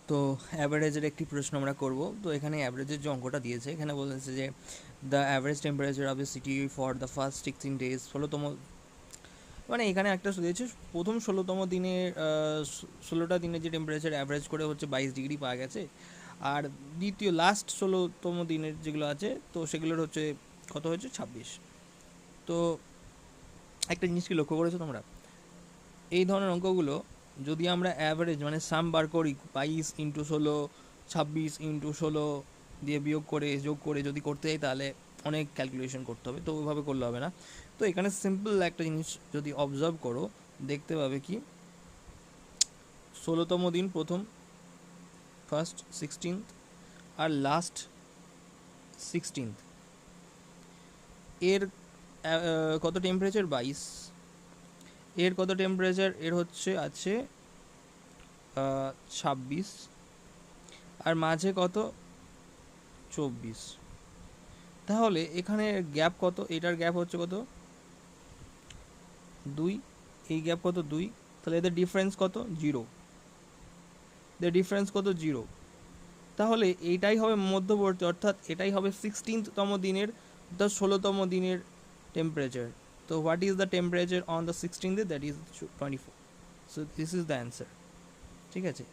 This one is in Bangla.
তো অ্যাভারেজের একটি প্রশ্ন আমরা করব। তো এখানে অ্যাভারেজের যে অঙ্কটা দিয়েছে, এখানে বলেছে যে the average temperature of the city for the first 16 days, 16তম, মানে এখানে একটা দিয়েছে প্রথম 16তম দিনের 16টা দিনের যে টেম্পারেচার অ্যাভারেজ করে হচ্ছে 22 ডিগ্রি পাওয়া গেছে, আর দ্বিতীয় লাস্ট 16তম দিনের যেগুলো আছে তো সেগুলোর হচ্ছে কত হয়েছে 26। তো একটা জিনিস কি লক্ষ্য করেছো তোমরা, এই ধরনের অঙ্কগুলো যদি আমরা অ্যাভারেজ মানে সাম বার করি 22 × 16, 26 × 16 দিয়ে বিয়োগ করে যোগ করে যদি করতে যাই তাহলে অনেক ক্যালকুলেশন করতে হবে, তো ওইভাবে করলে হবে না। তো এখানে সিম্পল একটা জিনিস যদি অবজার্ভ করো দেখতে পাবে কি 16তম দিন প্রথম, ফার্স্ট 16th, আর লাস্ট 16th, এর কত টেম্পারেচার 22, এর কত টেম্পারেচার, এর হচ্ছে আছে 26, আর মাঝে কত 24। তাহলে এখানে গ্যাপ কত, এটার গ্যাপ হচ্ছে কত 2, এই গ্যাপ কত 2, তাহলে এদের ডিফারেন্স কত 0, এদের ডিফারেন্স কত 0। তাহলে এইটাই হবে মধ্যবর্তী, অর্থাৎ এটাই হবে 16তম দিনের অর্থাৎ 16তম দিনের টেম্পারেচার। তো what is the temperature on the 16th day, that is 24। So this is the answer. ঠিক আছে।